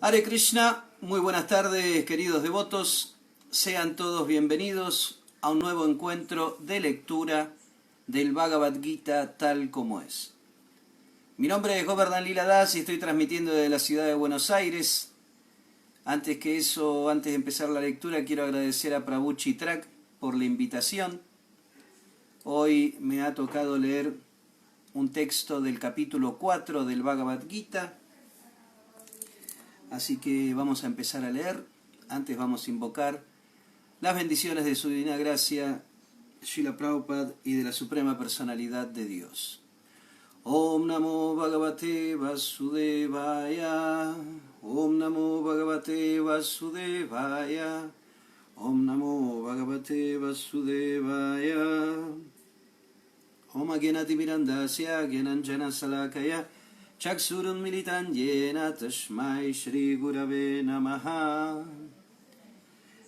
Hare Krishna, muy buenas tardes queridos devotos, sean todos bienvenidos a un nuevo encuentro de lectura del Bhagavad Gita tal como es. Mi nombre es Govardhan Lila Das y estoy transmitiendo desde la ciudad de Buenos Aires. Antes de empezar la lectura, quiero agradecer a Prabhu Chitrak por la invitación. Hoy me ha tocado leer un texto del capítulo 4 del Bhagavad Gita. Así que vamos a empezar a leer. Antes vamos a invocar las bendiciones de su divina gracia, Srila Prabhupada, y de la Suprema Personalidad de Dios. Om Namo Bhagavate Vasudevaya. Om Namo Bhagavate Vasudevaya. Om Namo Bhagavate Vasudevaya. Om Agyanati Mirandasya Gyananjana Salakaya Chaksurun Militan Yena Tashmai Shri Gurave Namaha.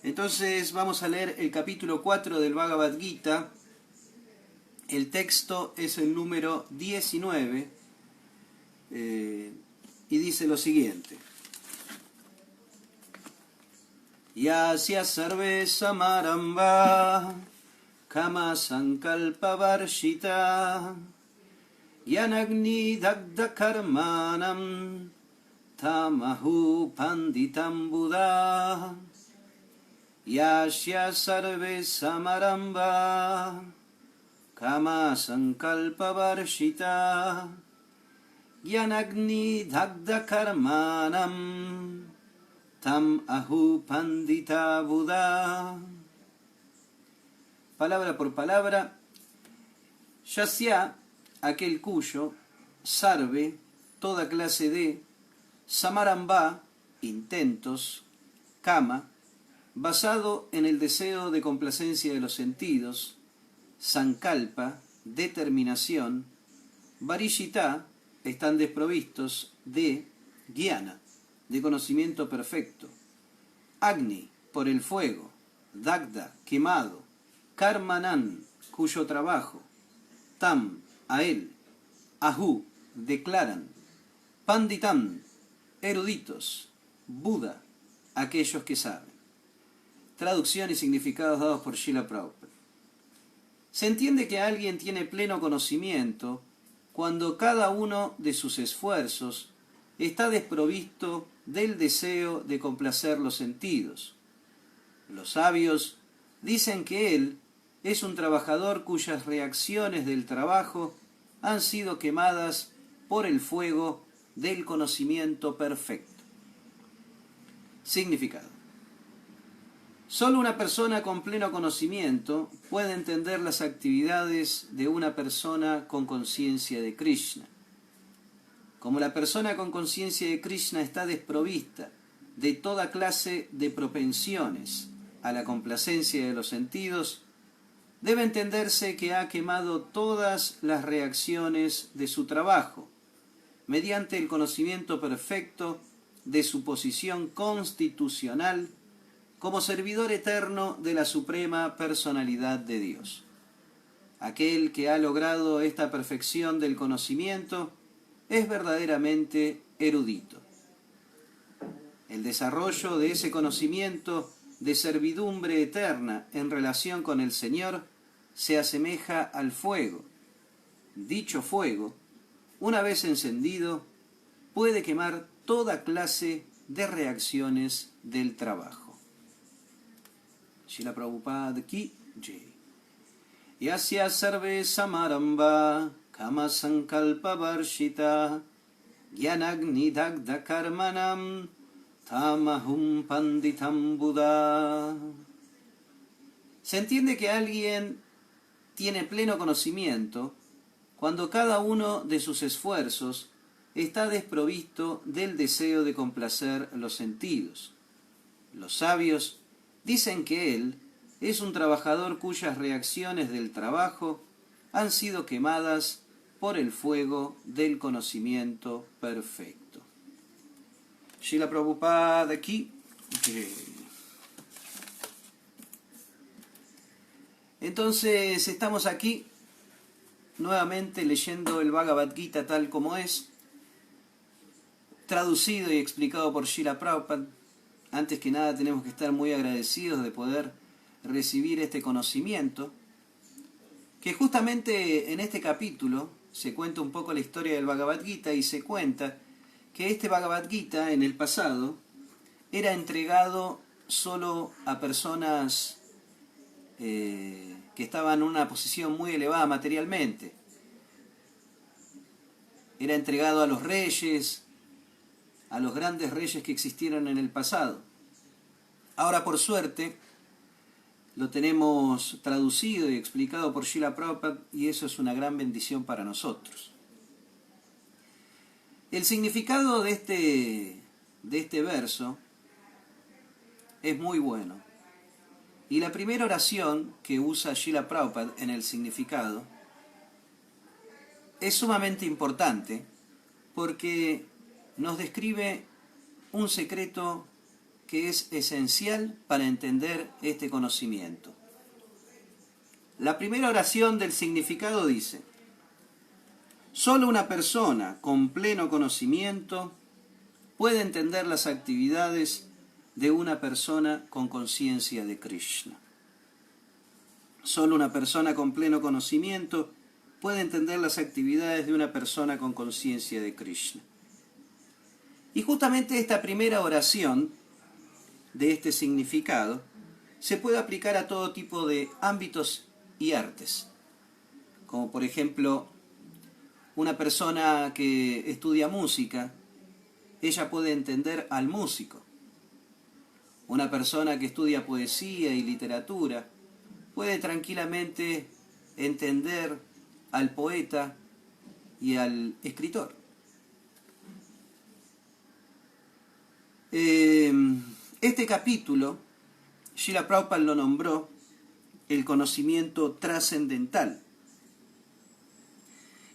Entonces vamos a leer el capítulo 4 del Bhagavad Gita. El texto es el número 19 y dice lo siguiente. Yasya sarve samarambha kama sankalpa varshita yanagni dagda karmanam tamahu panditam buddha yasya sarve samarambha kama sankalpa varshita yanagni dagda karmanam tam ahu pandita buddha. Palabra por palabra. Yasya, aquel cuyo, sarve, toda clase de, samarambha, intentos, kama, basado en el deseo de complacencia de los sentidos, sankalpa, determinación, varishita, están desprovistos de jnana, de conocimiento perfecto, agni, por el fuego, dagda, quemado, karmanan, cuyo trabajo, tam, a él, ahu, declaran, panditam, eruditos, Buda, aquellos que saben. Traducción y significados dados por Srila Prabhupada. Se entiende que alguien tiene pleno conocimiento cuando cada uno de sus esfuerzos está desprovisto del deseo de complacer los sentidos. Los sabios dicen que él es un trabajador cuyas reacciones del trabajo han sido quemadas por el fuego del conocimiento perfecto. Significado. Solo una persona con pleno conocimiento puede entender las actividades de una persona con conciencia de Krishna. Como la persona con conciencia de Krishna está desprovista de toda clase de propensiones a la complacencia de los sentidos, debe entenderse que ha quemado todas las reacciones de su trabajo, mediante el conocimiento perfecto de su posición constitucional como servidor eterno de la Suprema Personalidad de Dios. Aquel que ha logrado esta perfección del conocimiento es verdaderamente erudito. El desarrollo de ese conocimiento de servidumbre eterna en relación con el Señor se asemeja al fuego. Dicho fuego, una vez encendido, puede quemar toda clase de reacciones del trabajo. Srila Prabhupada ki jai. Yasya sarve samarambha kama sankalpa varshita gyanagni dagda karmanam tamahum panditam buddha. Se entiende que alguien tiene pleno conocimiento cuando cada uno de sus esfuerzos está desprovisto del deseo de complacer los sentidos. Los sabios dicen que él es un trabajador cuyas reacciones del trabajo han sido quemadas por el fuego del conocimiento perfecto. Srila Prabhupada ki jai. Entonces estamos aquí nuevamente leyendo el Bhagavad Gita tal como es. traducido y explicado por Srila Prabhupada. Antes que nada tenemos que estar muy agradecidos de poder recibir este conocimiento, que justamente en este capítulo se cuenta un poco la historia del Bhagavad Gita y se cuenta que este Bhagavad Gita en el pasado era entregado solo a personas que estaban en una posición muy elevada materialmente. Era entregado a los reyes, a los grandes reyes que existieron en el pasado. Ahora, por suerte, lo tenemos traducido y explicado por Srila Prabhupada y eso es una gran bendición para nosotros. El significado de este verso es muy bueno. Y la primera oración que usa Srila Prabhupada en el significado es sumamente importante porque nos describe un secreto que es esencial para entender este conocimiento. La primera oración del significado dice: solo una persona con pleno conocimiento puede entender las actividades de una persona con conciencia de Krishna. Solo una persona con pleno conocimiento puede entender las actividades de una persona con conciencia de Krishna. Y justamente esta primera oración de este significado se puede aplicar a todo tipo de ámbitos y artes. Como por ejemplo, una persona que estudia música, ella puede entender al músico. Una persona que estudia poesía y literatura puede tranquilamente entender al poeta y al escritor. Este capítulo, Srila Prabhupada lo nombró el conocimiento trascendental.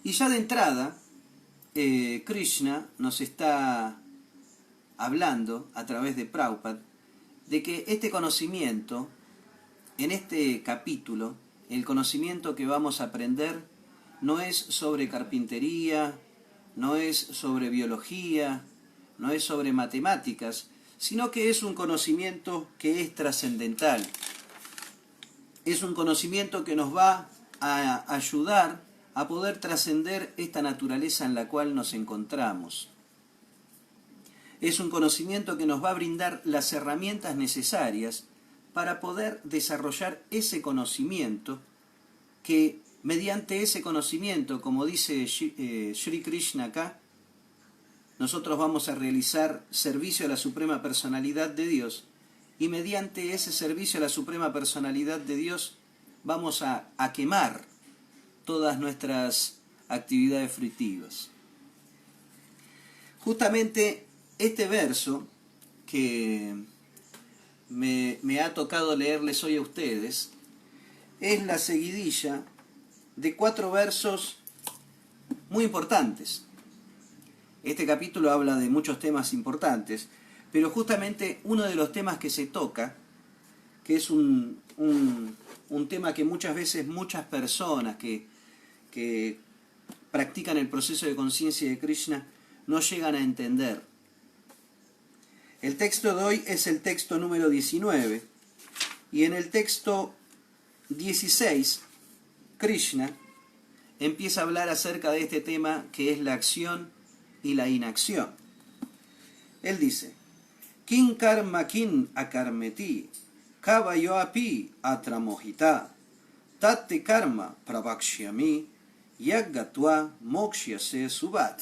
Y ya de entrada, Krishna nos está hablando a través de Prabhupada de que este conocimiento, en este capítulo, el conocimiento que vamos a aprender no es sobre carpintería, no es sobre biología, no es sobre matemáticas, sino que es un conocimiento que es trascendental. Es un conocimiento que nos va a ayudar a poder trascender esta naturaleza en la cual nos encontramos. Es un conocimiento que nos va a brindar las herramientas necesarias para poder desarrollar ese conocimiento que mediante ese conocimiento, como dice Sri Krishna acá, nosotros vamos a realizar servicio a la Suprema Personalidad de Dios y mediante ese servicio a la Suprema Personalidad de Dios vamos a quemar todas nuestras actividades fruitivas. Justamente este verso que me ha tocado leerles hoy a ustedes es la seguidilla de 4 versos muy importantes. Este capítulo habla de muchos temas importantes, pero justamente uno de los temas que se toca, que es un tema que muchas veces muchas personas que practican el proceso de conciencia de Krishna no llegan a entender. El texto de hoy es el texto número 19, y en el texto 16, Krishna empieza a hablar acerca de este tema que es la acción y la inacción. Él dice: Kin karma kin akarmeti, kavayo api atramojita, tatte karma pravakshyami, yaggatva mokshyase subat.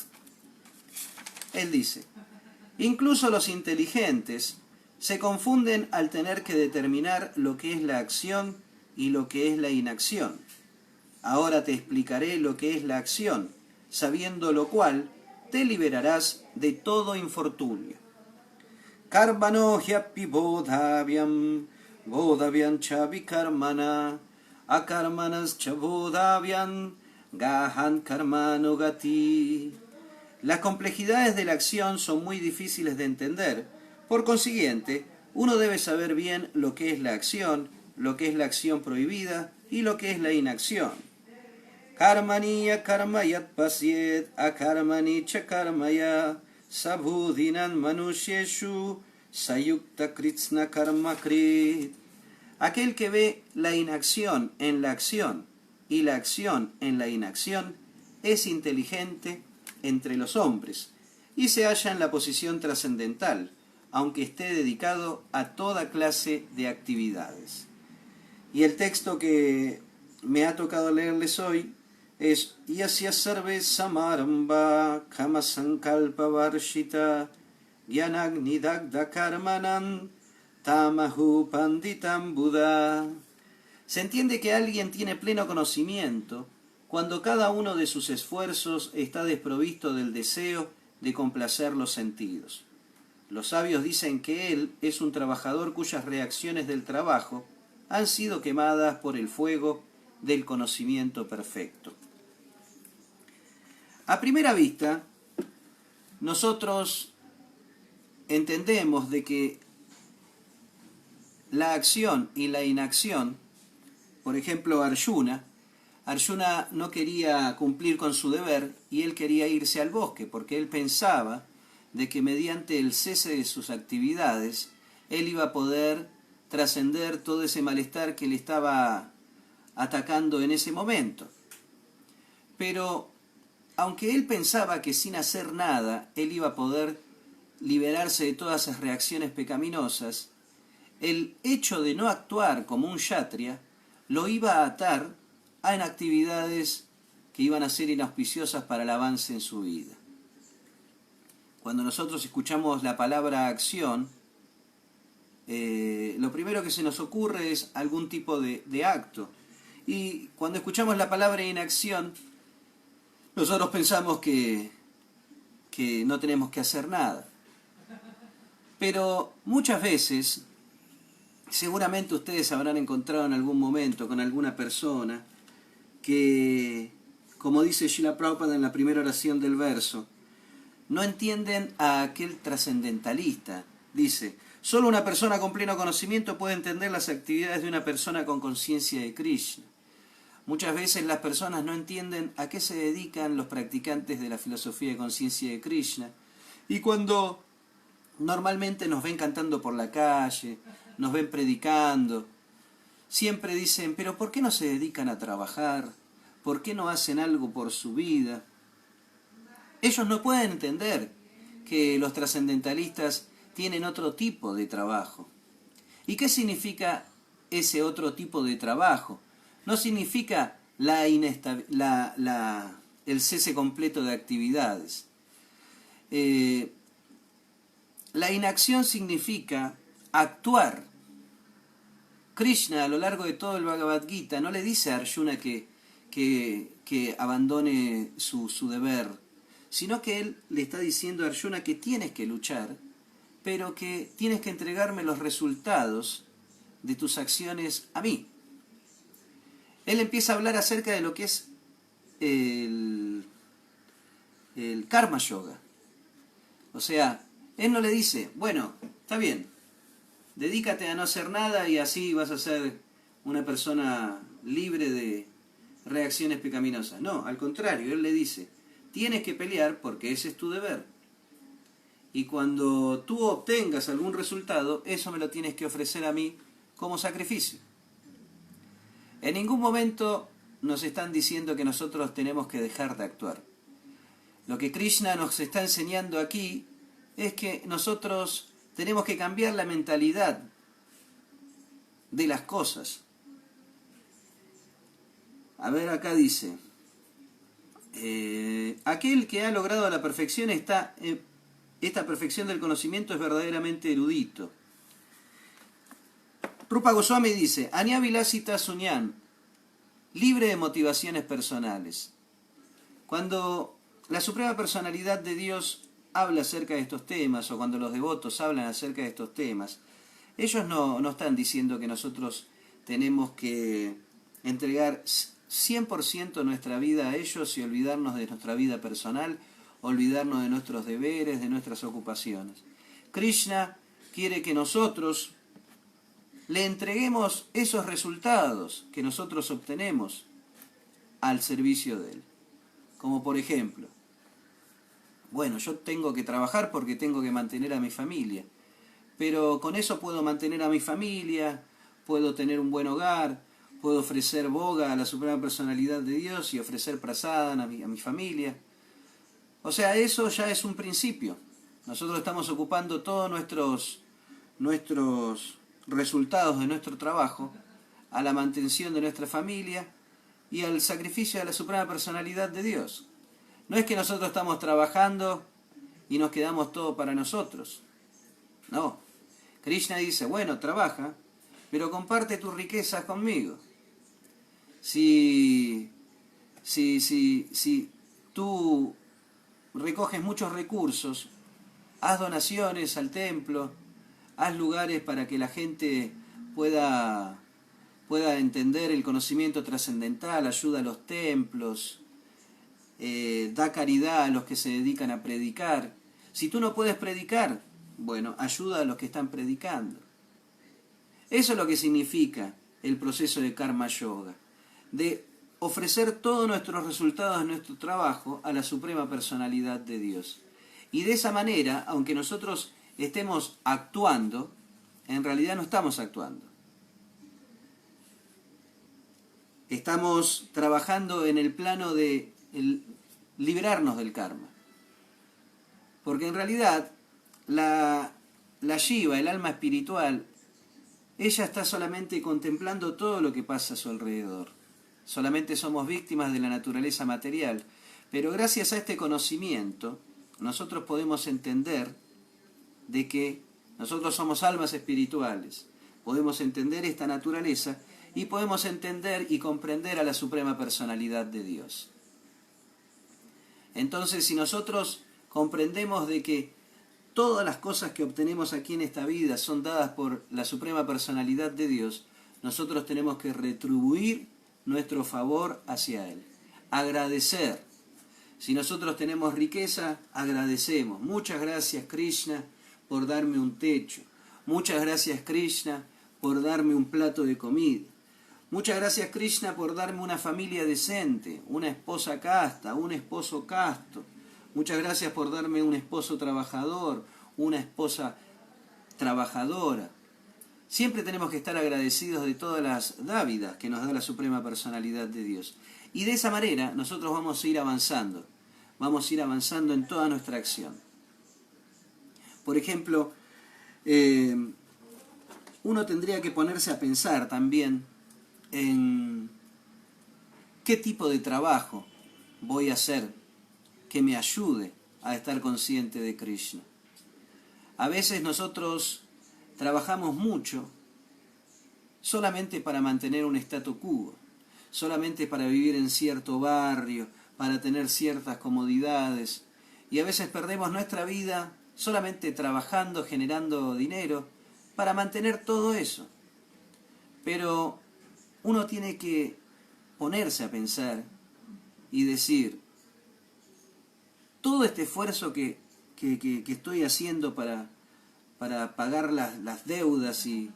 Él dice: incluso los inteligentes se confunden al tener que determinar lo que es la acción y lo que es la inacción. Ahora te explicaré lo que es la acción, sabiendo lo cual te liberarás de todo infortunio. Karmano hyapi bodhavyam, bodhavyam cha vikarmana, akarmanas cha bodhavyam, gahan karmano gati. Las complejidades de la acción son muy difíciles de entender, por consiguiente, uno debe saber bien lo que es la acción, lo que es la acción prohibida y lo que es la inacción. Karmani akarmayat pasyet, akarmani cha karmaya, sabudhinan manusheshu sayukta kritsna karma krit. Aquel que ve la inacción en la acción y la acción en la inacción es inteligente entre los hombres y se halla en la posición trascendental, aunque esté dedicado a toda clase de actividades. Y el texto que me ha tocado leerles hoy es Yasya sarve samaramba kama sankalpa varshita gyanagni dagda karmanan tamahu panditam buddha. Se entiende que alguien tiene pleno conocimiento cuando cada uno de sus esfuerzos está desprovisto del deseo de complacer los sentidos. Los sabios dicen que él es un trabajador cuyas reacciones del trabajo han sido quemadas por el fuego del conocimiento perfecto. A primera vista, nosotros entendemos de que la acción y la inacción, por ejemplo, Arjuna no quería cumplir con su deber y él quería irse al bosque porque él pensaba de que mediante el cese de sus actividades él iba a poder trascender todo ese malestar que le estaba atacando en ese momento. Pero aunque él pensaba que sin hacer nada él iba a poder liberarse de todas esas reacciones pecaminosas, el hecho de no actuar como un kshatriya lo iba a atar en actividades que iban a ser inauspiciosas para el avance en su vida. Cuando nosotros escuchamos la palabra acción, lo primero que se nos ocurre es algún tipo de acto. Y cuando escuchamos la palabra inacción, nosotros pensamos que no tenemos que hacer nada. Pero muchas veces, seguramente ustedes habrán encontrado en algún momento con alguna persona que, como dice Srila Prabhupada en la primera oración del verso, no entienden a aquel trascendentalista. Dice, solo una persona con pleno conocimiento puede entender las actividades de una persona con conciencia de Krishna. Muchas veces las personas no entienden a qué se dedican los practicantes de la filosofía de conciencia de Krishna. Y cuando normalmente nos ven cantando por la calle, nos ven predicando, siempre dicen, pero ¿por qué no se dedican a trabajar? ¿Por qué no hacen algo por su vida? Ellos no pueden entender que los trascendentalistas tienen otro tipo de trabajo. ¿Y qué significa ese otro tipo de trabajo? No significa el cese completo de actividades. La inacción significa actuar. Krishna, a lo largo de todo el Bhagavad Gita, no le dice a Arjuna que abandone su deber, sino que él le está diciendo a Arjuna que tienes que luchar, pero que tienes que entregarme los resultados de tus acciones a mí. Él empieza a hablar acerca de lo que es el karma yoga. O sea, él no le dice, bueno, está bien, dedícate a no hacer nada y así vas a ser una persona libre de reacciones pecaminosas. No, al contrario, él le dice, tienes que pelear porque ese es tu deber. Y cuando tú obtengas algún resultado, eso me lo tienes que ofrecer a mí como sacrificio. En ningún momento nos están diciendo que nosotros tenemos que dejar de actuar. Lo que Krishna nos está enseñando aquí es que nosotros tenemos que cambiar la mentalidad de las cosas. A ver, acá dice, aquel que ha logrado la perfección esta perfección del conocimiento es verdaderamente erudito. Rupa Goswami dice, Anya Vilasita Sunyan, libre de motivaciones personales. Cuando la Suprema Personalidad de Dios habla acerca de estos temas, o cuando los devotos hablan acerca de estos temas, ellos no están diciendo que nosotros tenemos que entregar 100% nuestra vida a ellos y olvidarnos de nuestra vida personal, olvidarnos de nuestros deberes, de nuestras ocupaciones. Krishna quiere que nosotros le entreguemos esos resultados que nosotros obtenemos al servicio de él. Como por ejemplo, Bueno, yo tengo que trabajar porque tengo que mantener a mi familia, pero con eso puedo mantener a mi familia, puedo tener un buen hogar, puedo ofrecer boga a la Suprema Personalidad de Dios y ofrecer prasadana a mi familia. O sea, eso ya es un principio. Nosotros estamos ocupando todos nuestros resultados de nuestro trabajo a la mantención de nuestra familia y al sacrificio de la Suprema Personalidad de Dios. No es que nosotros estamos trabajando y nos quedamos todo para nosotros. No. Krishna dice, bueno, trabaja, pero comparte tus riquezas conmigo. Si tú recoges muchos recursos, haz donaciones al templo, haz lugares para que la gente pueda entender el conocimiento trascendental, ayuda a los templos, da caridad a los que se dedican a predicar. Si tú no puedes predicar, bueno, ayuda a los que están predicando. Eso es lo que significa el proceso de Karma Yoga, de ofrecer todos nuestros resultados de nuestro trabajo a la Suprema Personalidad de Dios. Y de esa manera, aunque nosotros estemos actuando, en realidad no estamos actuando. Estamos trabajando en el plano de liberarnos del karma. Porque en realidad la Shiva, el alma espiritual, ella está solamente contemplando todo lo que pasa a su alrededor. Solamente somos víctimas de la naturaleza material. Pero gracias a este conocimiento, nosotros podemos entender de que nosotros somos almas espirituales. Podemos entender esta naturaleza y podemos entender y comprender a la Suprema Personalidad de Dios. Entonces, si nosotros comprendemos de que todas las cosas que obtenemos aquí en esta vida son dadas por la Suprema Personalidad de Dios, nosotros tenemos que retribuir nuestro favor hacia Él. Agradecer. Si nosotros tenemos riqueza, agradecemos. Muchas gracias, Krishna, por darme un techo. Muchas gracias, Krishna, por darme un plato de comida. Muchas gracias, Krishna, por darme una familia decente, una esposa casta, un esposo casto. Muchas gracias por darme un esposo trabajador, una esposa trabajadora. Siempre tenemos que estar agradecidos de todas las dávidas que nos da la Suprema Personalidad de Dios. Y de esa manera nosotros vamos a ir avanzando. Vamos a ir avanzando en toda nuestra acción. Por ejemplo, uno tendría que ponerse a pensar también en qué tipo de trabajo voy a hacer que me ayude a estar consciente de Krishna. A veces nosotros trabajamos mucho solamente para mantener un statu quo, solamente para vivir en cierto barrio, para tener ciertas comodidades, y a veces perdemos nuestra vida solamente trabajando, generando dinero, para mantener todo eso. Pero uno tiene que ponerse a pensar y decir, todo este esfuerzo que estoy haciendo para pagar las deudas, y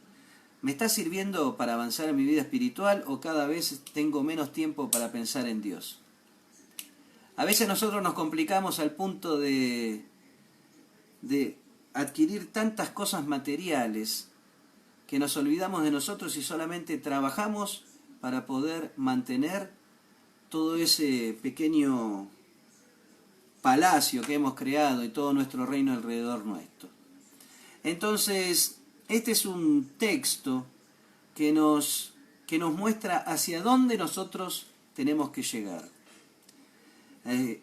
¿me está sirviendo para avanzar en mi vida espiritual o cada vez tengo menos tiempo para pensar en Dios? A veces nosotros nos complicamos al punto de adquirir tantas cosas materiales que nos olvidamos de nosotros y solamente trabajamos para poder mantener todo ese pequeño palacio que hemos creado y todo nuestro reino alrededor nuestro. Entonces, este es un texto que nos muestra hacia dónde nosotros tenemos que llegar.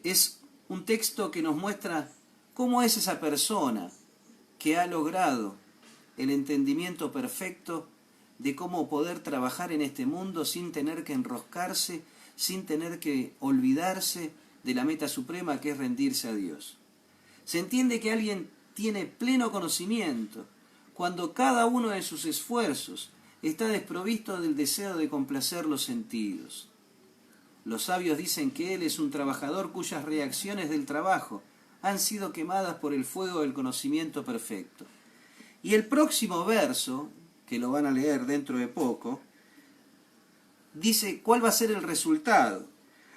Es un texto que nos muestra cómo es esa persona que ha logrado el entendimiento perfecto de cómo poder trabajar en este mundo sin tener que enroscarse, sin tener que olvidarse de la meta suprema que es rendirse a Dios. Se entiende que alguien tiene pleno conocimiento cuando cada uno de sus esfuerzos está desprovisto del deseo de complacer los sentidos. Los sabios dicen que él es un trabajador cuyas reacciones del trabajo han sido quemadas por el fuego del conocimiento perfecto. Y el próximo verso, que lo van a leer dentro de poco, dice cuál va a ser el resultado.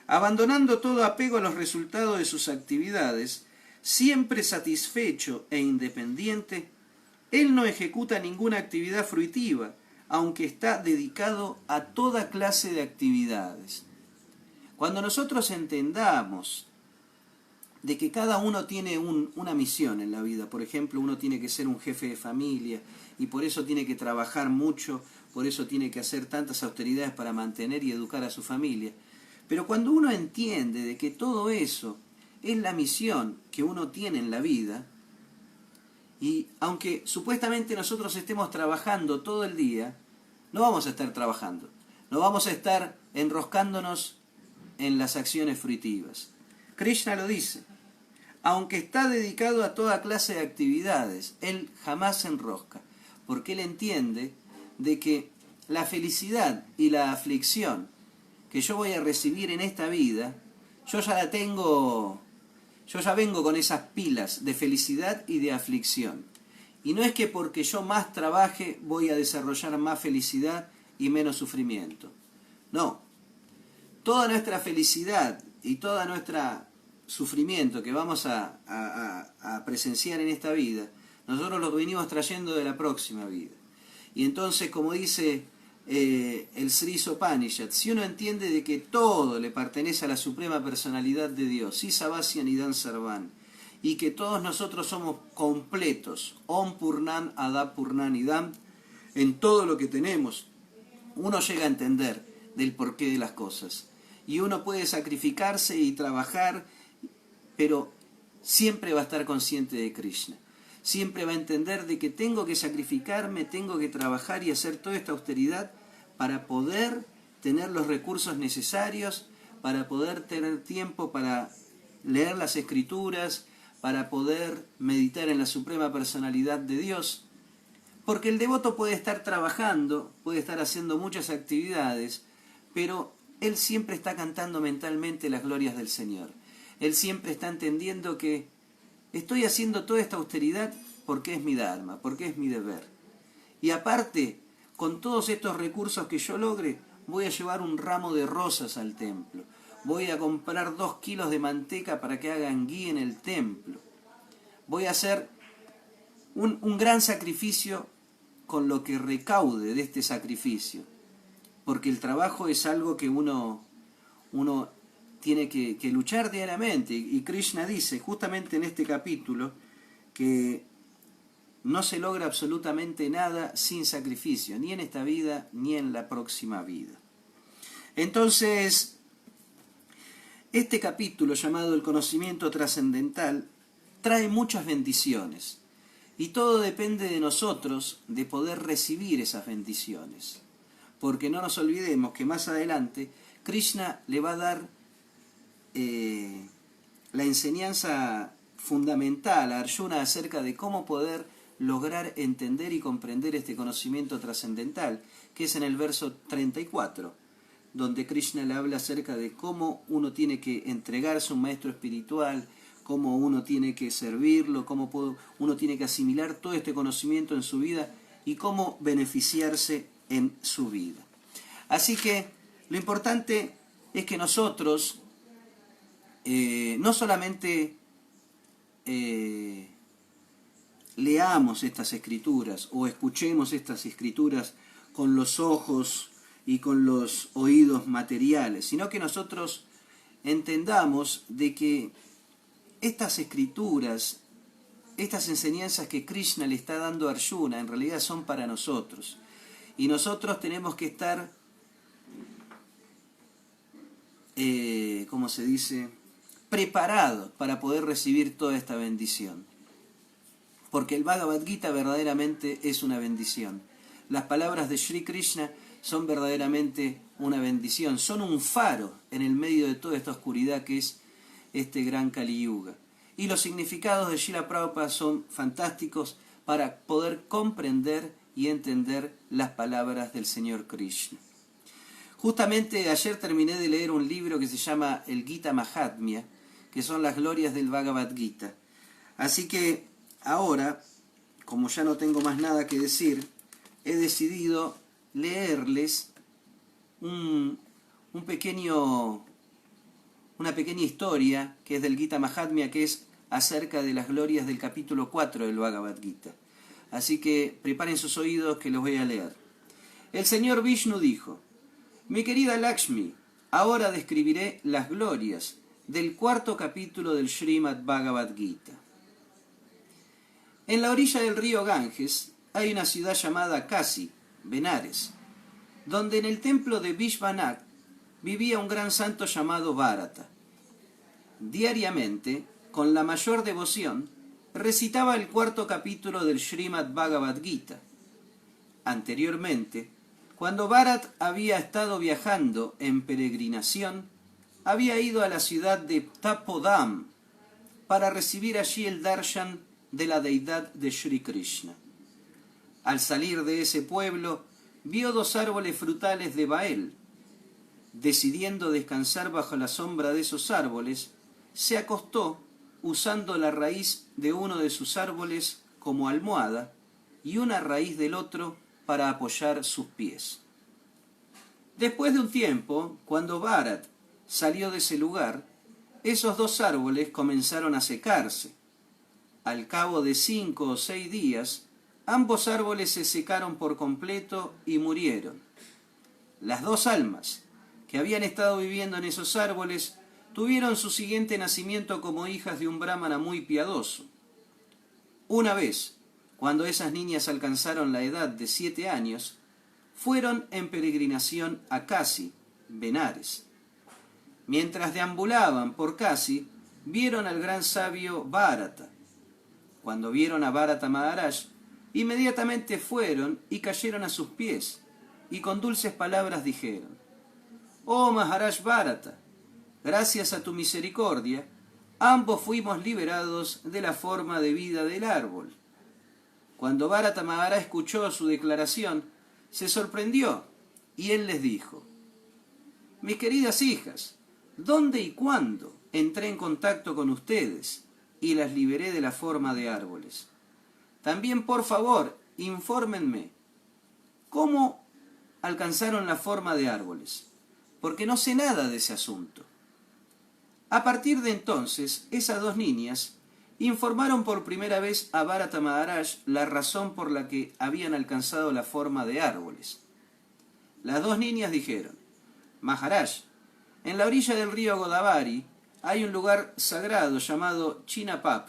Abandonando todo apego a los resultados de sus actividades, siempre satisfecho e independiente, él no ejecuta ninguna actividad fruitiva, aunque está dedicado a toda clase de actividades. Cuando nosotros entendamos de que cada uno tiene una misión en la vida, por ejemplo, uno tiene que ser un jefe de familia y por eso tiene que trabajar mucho, por eso tiene que hacer tantas austeridades para mantener y educar a su familia. Pero cuando uno entiende de que todo eso es la misión que uno tiene en la vida, y aunque supuestamente nosotros estemos trabajando todo el día, no vamos a estar trabajando, no vamos a estar enroscándonos en las acciones fruitivas. Krishna lo dice, aunque está dedicado a toda clase de actividades, él jamás se enrosca, porque él entiende de que la felicidad y la aflicción que yo voy a recibir en esta vida, yo ya vengo con esas pilas de felicidad y de aflicción. Y no es que porque yo más trabaje voy a desarrollar más felicidad y menos sufrimiento. No. Toda nuestra felicidad y todo nuestro sufrimiento que vamos a presenciar en esta vida, nosotros lo venimos trayendo de la próxima vida. Y entonces, como dice el Sri Upanishad, si uno entiende de que todo le pertenece a la suprema personalidad de Dios, Isavasya Nidam Sarvan, y que todos nosotros somos completos, Om Purnan Adap Purnan Idam, en todo lo que tenemos, uno llega a entender del porqué de las cosas. Y uno puede sacrificarse y trabajar, pero siempre va a estar consciente de Krishna. Siempre va a entender de que tengo que sacrificarme, tengo que trabajar y hacer toda esta austeridad para poder tener los recursos necesarios, para poder tener tiempo para leer las Escrituras, para poder meditar en la suprema personalidad de Dios. Porque el devoto puede estar trabajando, puede estar haciendo muchas actividades, pero él siempre está cantando mentalmente las glorias del Señor. Él siempre está entendiendo que estoy haciendo toda esta austeridad porque es mi dharma, porque es mi deber. Y aparte, con todos estos recursos que yo logre, voy a llevar un ramo de rosas al templo. Voy a comprar 2 kilos de manteca para que hagan ghee en el templo. Voy a hacer un gran sacrificio con lo que recaude de este sacrificio. Porque el trabajo es algo que uno tiene que luchar diariamente. Y Krishna dice, justamente en este capítulo, que no se logra absolutamente nada sin sacrificio, ni en esta vida, ni en la próxima vida. Entonces, este capítulo llamado El conocimiento trascendental trae muchas bendiciones. Y todo depende de nosotros de poder recibir esas bendiciones. Porque no nos olvidemos que más adelante Krishna le va a dar la enseñanza fundamental a Arjuna acerca de cómo poder lograr entender y comprender este conocimiento trascendental, que es en el verso 34, donde Krishna le habla acerca de cómo uno tiene que entregarse a un maestro espiritual, cómo uno tiene que servirlo, cómo uno tiene que asimilar todo este conocimiento en su vida y cómo beneficiarse en su vida. Así que lo importante es que nosotros no solamente leamos estas escrituras o escuchemos estas escrituras con los ojos y con los oídos materiales, sino que nosotros entendamos de que estas escrituras, estas enseñanzas que Krishna le está dando a Arjuna, en realidad son para nosotros. Y nosotros tenemos que estar, ¿cómo se dice?, preparados para poder recibir toda esta bendición. Porque el Bhagavad Gita verdaderamente es una bendición. Las palabras de Sri Krishna son verdaderamente una bendición, son un faro en el medio de toda esta oscuridad que es este gran Kali Yuga. Y los significados de Srila Prabhupada son fantásticos para poder comprender y entender las palabras del Señor Krishna. Justamente ayer terminé de leer un libro que se llama el Gita Mahatmya, que son las glorias del Bhagavad Gita. Así que ahora, como ya no tengo más nada que decir, he decidido leerles una pequeña historia que es del Gita Mahatmya, que es acerca de las glorias del capítulo 4 del Bhagavad Gita. Así que preparen sus oídos que los voy a leer. El señor Vishnu dijo: mi querida Lakshmi, ahora describiré las glorias del cuarto capítulo del Srimad Bhagavad Gita. En la orilla del río Ganges hay una ciudad llamada Kasi, Benares, donde en el templo de Vishwanath vivía un gran santo llamado Bharata. Diariamente, con la mayor devoción, recitaba el cuarto capítulo del Srimad Bhagavad Gita. Anteriormente, cuando Bharat había estado viajando en peregrinación, había ido a la ciudad de Tapodam para recibir allí el darshan de la deidad de Sri Krishna. Al salir de ese pueblo, vio 2 árboles frutales de Bael. Decidiendo descansar bajo la sombra de esos árboles, se acostó usando la raíz de uno de sus árboles como almohada y una raíz del otro para apoyar sus pies. Después de un tiempo, cuando Bharat salió de ese lugar, esos 2 árboles comenzaron a secarse. Al cabo de 5 o 6 días, ambos árboles se secaron por completo y murieron. Las 2 almas que habían estado viviendo en esos árboles tuvieron su siguiente nacimiento como hijas de un brahmana muy piadoso. Una vez, cuando esas niñas alcanzaron la edad de 7 años, fueron en peregrinación a Kasi, Benares. Mientras deambulaban por Kasi, vieron al gran sabio Bharata. Cuando vieron a Bharata Maharaj, inmediatamente fueron y cayeron a sus pies, y con dulces palabras dijeron: «Oh Maharaj Bharata, gracias a tu misericordia, ambos fuimos liberados de la forma de vida del árbol». Cuando Bharata Maharaj escuchó su declaración, se sorprendió, y él les dijo: «Mis queridas hijas, ¿dónde y cuándo entré en contacto con ustedes y las liberé de la forma de árboles? También, por favor, infórmenme, ¿cómo alcanzaron la forma de árboles? Porque no sé nada de ese asunto». A partir de entonces, esas 2 niñas informaron por primera vez a Bharata Maharaj la razón por la que habían alcanzado la forma de árboles. Las 2 niñas dijeron: «Maharaj, en la orilla del río Godavari hay un lugar sagrado llamado Chinapap.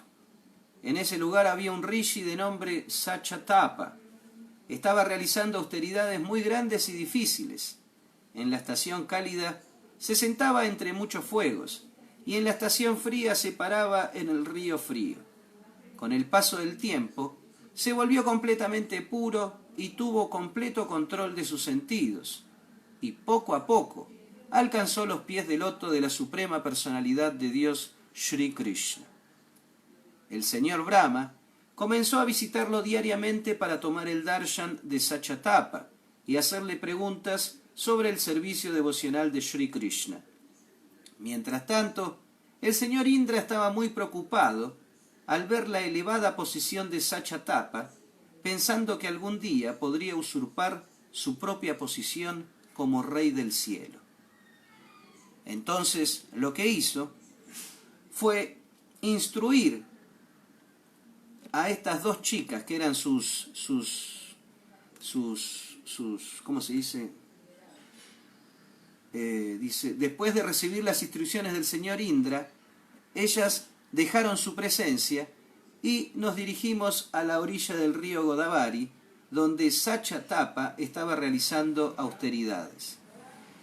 En ese lugar había un rishi de nombre Sachatapa. Estaba realizando austeridades muy grandes y difíciles. En la estación cálida se sentaba entre muchos fuegos, y en la estación fría se paraba en el río frío. Con el paso del tiempo, se volvió completamente puro y tuvo completo control de sus sentidos, y poco a poco alcanzó los pies de loto de la suprema personalidad de Dios Sri Krishna». El señor Brahma comenzó a visitarlo diariamente para tomar el darshan de Sachatapa y hacerle preguntas sobre el servicio devocional de Sri Krishna. Mientras tanto, el señor Indra estaba muy preocupado al ver la elevada posición de Sachatapa, pensando que algún día podría usurpar su propia posición como rey del cielo. Entonces, lo que hizo fue instruir a estas 2 chicas, que eran sus ¿cómo se dice? Dice, después de recibir las instrucciones del señor Indra, ellas dejaron su presencia y nos dirigimos a la orilla del río Godavari, donde Sachatapa estaba realizando austeridades.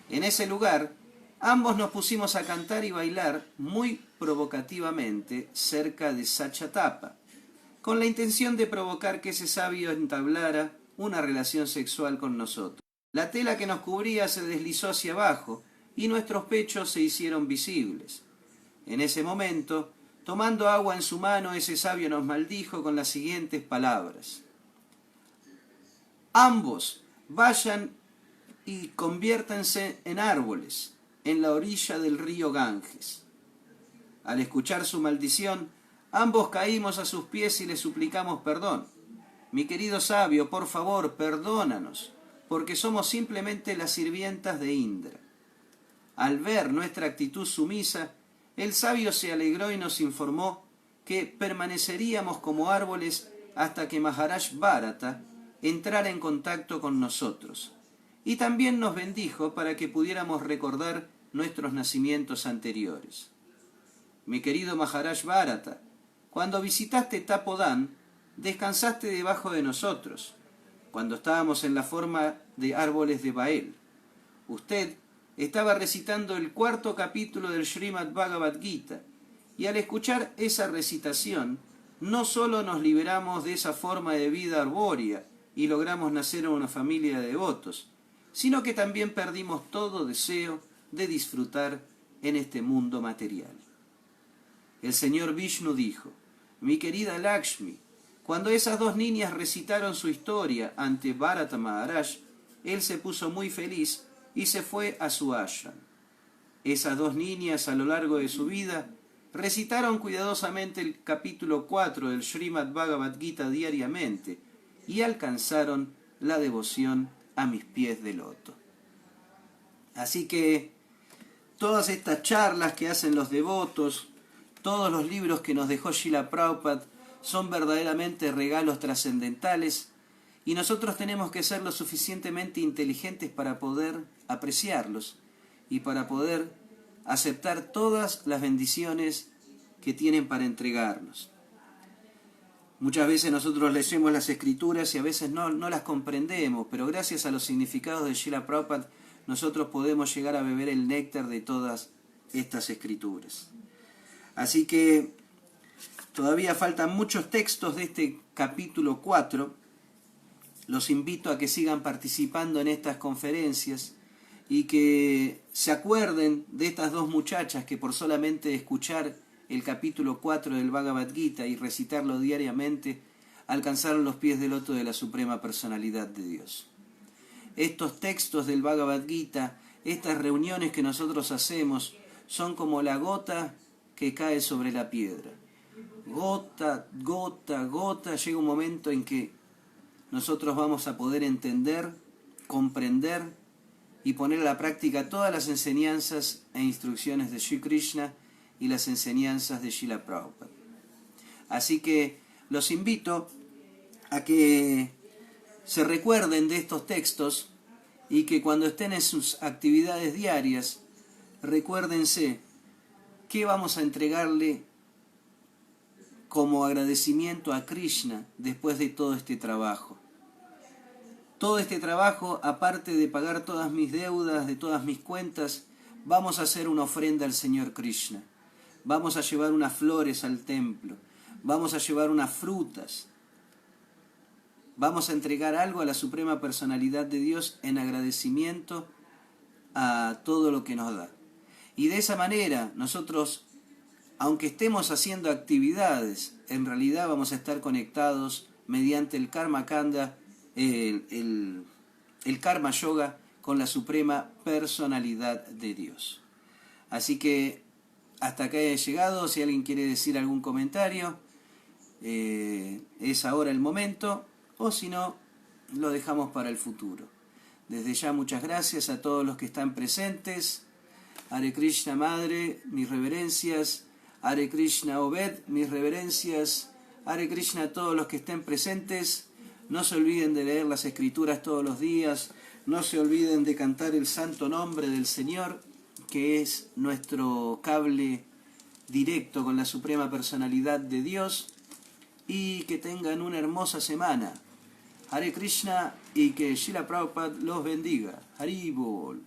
En ese lugar, ambos nos pusimos a cantar y bailar muy provocativamente cerca de Sachatapa, con la intención de provocar que ese sabio entablara una relación sexual con nosotros. La tela que nos cubría se deslizó hacia abajo y nuestros pechos se hicieron visibles. En ese momento, tomando agua en su mano, ese sabio nos maldijo con las siguientes palabras: «Ambos vayan y conviértanse en árboles en la orilla del río Ganges». Al escuchar su maldición, ambos caímos a sus pies y le suplicamos perdón. «Mi querido sabio, por favor, perdónanos, porque somos simplemente las sirvientas de Indra». Al ver nuestra actitud sumisa, el sabio se alegró y nos informó que permaneceríamos como árboles hasta que Maharaj Bharata entrara en contacto con nosotros. Y también nos bendijo para que pudiéramos recordar nuestros nacimientos anteriores. Mi querido Maharaj Bharata, cuando visitaste Tapodan, descansaste debajo de nosotros, cuando estábamos en la forma de árboles de Bael. Usted estaba recitando el 4º capítulo del Srimad Bhagavad Gita, y al escuchar esa recitación, no solo nos liberamos de esa forma de vida arbórea y logramos nacer en una familia de devotos, sino que también perdimos todo deseo de disfrutar en este mundo material. El señor Vishnu dijo: mi querida Lakshmi, cuando esas dos niñas recitaron su historia ante Bharata Maharaj, él se puso muy feliz y se fue a su ashram. Esas dos niñas a lo largo de su vida recitaron cuidadosamente el capítulo 4 del Srimad Bhagavad Gita diariamente y alcanzaron la devoción a mis pies de loto. Así que todas estas charlas que hacen los devotos, todos los libros que nos dejó Srila Prabhupada son verdaderamente regalos trascendentales y nosotros tenemos que ser lo suficientemente inteligentes para poder apreciarlos y para poder aceptar todas las bendiciones que tienen para entregarnos. Muchas veces nosotros leemos las escrituras y a veces no las comprendemos, pero gracias a los significados de Srila Prabhupada nosotros podemos llegar a beber el néctar de todas estas escrituras. Así que todavía faltan muchos textos de este capítulo 4. Los invito a que sigan participando en estas conferencias y que se acuerden de estas dos muchachas que por solamente escuchar el capítulo 4 del Bhagavad Gita y recitarlo diariamente, alcanzaron los pies del loto de la Suprema Personalidad de Dios. Estos textos del Bhagavad Gita, estas reuniones que nosotros hacemos, son como la gota que cae sobre la piedra. Gota, gota, gota, llega un momento en que nosotros vamos a poder entender, comprender y poner a la práctica todas las enseñanzas e instrucciones de Sri Krishna y las enseñanzas de Srila Prabhupada. Así que los invito a que se recuerden de estos textos y que cuando estén en sus actividades diarias, recuérdense qué vamos a entregarle como agradecimiento a Krishna después de todo este trabajo. Todo este trabajo, aparte de pagar todas mis deudas, de todas mis cuentas, vamos a hacer una ofrenda al Señor Krishna. Vamos a llevar unas flores al templo, vamos a llevar unas frutas, vamos a entregar algo a la Suprema Personalidad de Dios en agradecimiento a todo lo que nos da. Y de esa manera nosotros, aunque estemos haciendo actividades, en realidad vamos a estar conectados mediante el Karma Kanda, el Karma Yoga con la Suprema Personalidad de Dios. Así que hasta acá he llegado. Si alguien quiere decir algún comentario, es ahora el momento, o si no, lo dejamos para el futuro. Desde ya muchas gracias a todos los que están presentes. Hare Krishna Madre, mis reverencias. Hare Krishna Obed, mis reverencias. Hare Krishna a todos los que estén presentes. No se olviden de leer las escrituras todos los días. No se olviden de cantar el santo nombre del Señor, que es nuestro cable directo con la Suprema Personalidad de Dios, y que tengan una hermosa semana. Hare Krishna y que Srila Prabhupada los bendiga. Hari Bol.